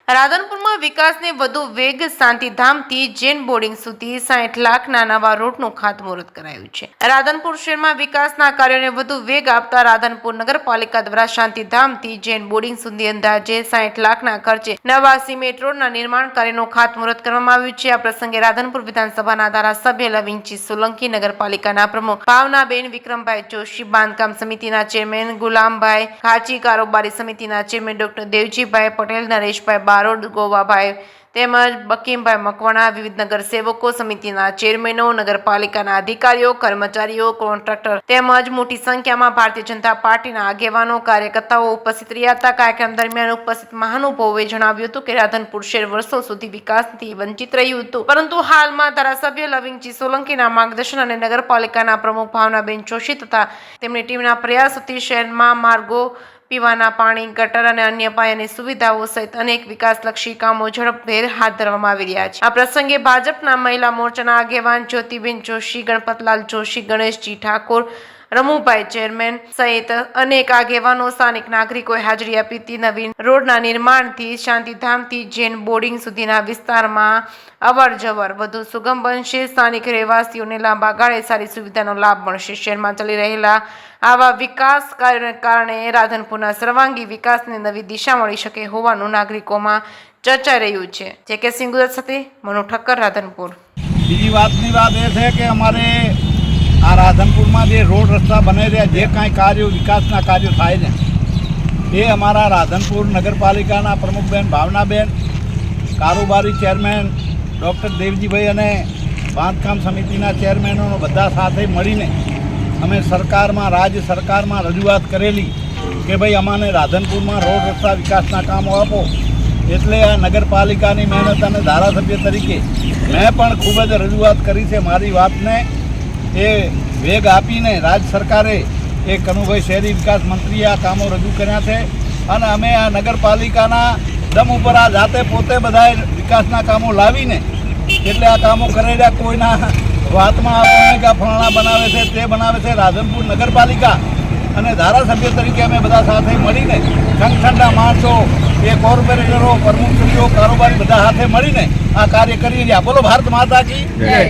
રાધનપુરમાં વિકાસને વધુ વેગ શાંતિધામથી જૈન બોર્ડિંગ સુધી 60 લાખના નવા રોડનું ખાતમુહૂર્ત કરાયું છે। રાધનપુર શહેરમાં વિકાસના કાર્યોને વધુ વેગ આપતા રાધનપુર નગરપાલિકા દ્વારા શાંતિધામથી જૈન બોર્ડિંગ સુધી અંદાજે 60 લાખના ખર્ચે નવા સિમેન્ટ રોડના નિર્માણ કાર્યનું ખાતમુહૂર્ત કરવામાં આવ્યું છે। આ પ્રસંગે રાધનપુર વિધાનસભાના ધારાસભ્ય લવિંગજી સોલંકી, નગરપાલિકાના પ્રમુખ ભાવનાબેન વિક્રમભાઈ જોશી, બાંધકામ સમિતિના ચેરમેન ગુલામભાઈ ખાચી, કારોબારી સમિતિના ચેરમેન ડોક્ટર દેવજીભાઈ પટેલ, નરેશભાઈ બારોડ, ગોવાભાઈ તેમજ બકીમભાઈ મકવાણા, વિવિધ નગર સેવકો સમિતિના ચેરમેનો, નગરપાલિકાના અધિકારીઓ, કર્મચારીઓ, કોન્ટ્રાક્ટર તેમજ મોટી સંખ્યામાં ભારતીય જનતા પાર્ટીના આગેવાનો, કાર્યકર્તાઓ ઉપસ્થિત રહ્યા હતા। કાર્યક્રમ દરમિયાન ઉપસ્થિત મહાનુભાવોએ જણાવ્યું હતું કે રાધનપુર શહેર વર્ષો સુધી વિકાસથી વંચિત રહ્યું હતું, પરંતુ હાલમાં ધારાસભ્ય લવિંગજી સોલંકીના માર્ગદર્શન અને નગરપાલિકાના પ્રમુખ ભાવનાબેન જોશી તથા તેમની ટીમના પ્રયાસોથી શહેરમાં માર્ગો, પીવાના પાણી, ગટર અને અન્ય પાયાની સુવિધાઓ સહિત અનેક વિકાસલક્ષી કામો ઝડપભેર હાથ ધરવામાં આવી રહ્યા છે। આ પ્રસંગે ભાજપના મહિલા મોરચાના આગેવાન જ્યોતિબેન જોશી, ગણપતલાલ જોશી, ગણેશજી ઠાકોર, રમુભાઈ ચેરમેન સહિત અનેક આગેવાનો, સ્થાનિક નાગરિકોએ હાજરી આપી હતી। નવીન રોડના નિર્માણથી શાંતિધામથી જૈન બોર્ડિંગ સુધીના વિસ્તારમાં અવર જવર વધુ સુગમ બનશે। સ્થાનિક રહેવાસીઓને લાંબા ગાળે સારી સુવિધાનો લાભ મળશે। શહેરમાં ચાલી રહેલા આવા વિકાસ કાર્યોને કારણે રાધનપુરના સર્વાંગી વિકાસને નવી દિશા મળી શકે હોવાનું નાગરિકોમાં ચર્ચાઈ રહ્યું છે। જે.કે. સિંહ ગુજરાત સાથે મનુ ઠક્કર, રાધનપુર। બીજી વાતની વાત એ છે કે અમારે આ રાધનપુરમાં જે રોડ રસ્તા બની રહ્યા, જે કાંઈ કાર્યો વિકાસના કાર્યો થાય છે એ અમારા રાધનપુર નગરપાલિકાના પ્રમુખબેન ભાવનાબેન, કારોબારી ચેરમેન ડૉક્ટર દેવજીભાઈ અને બાંધકામ સમિતિના ચેરમેનો બધા સાથે મળીને અમે સરકારમાં, રાજ્ય સરકારમાં રજૂઆત કરેલી કે ભાઈ અમાને રાધનપુરમાં રોડ રસ્તા વિકાસના કામો આપો। એટલે આ નગરપાલિકાની મહેનત અને ધારાસભ્ય તરીકે મેં પણ ખૂબ જ રજૂઆત કરી છે। મારી વાતને એ વેગ આપીને રાજ્ય સરકારે એ કનુભાઈ શહેરી વિકાસ મંત્રીએ આ કામો રજૂ કર્યા છે અને અમે આ નગરપાલિકાના દમ ઉપર આ જાતે પોતે બધા વિકાસના કામો લાવીને એટલે આ કામો કરેલા કોઈના વાતમાં આપણને કે ફલાણા બનાવે છે, તે બનાવે છે। રાધનપુર નગરપાલિકા અને ધારાસભ્ય તરીકે અમે બધા સાથે મળીને સંગઠનના માણસો, એ કોર્પોરેટરો, પ્રમુખશ્રીઓ, કારોબારી બધા સાથે મળીને આ કાર્ય કરી રહ્યા। બોલો ભારત માતા કી જય।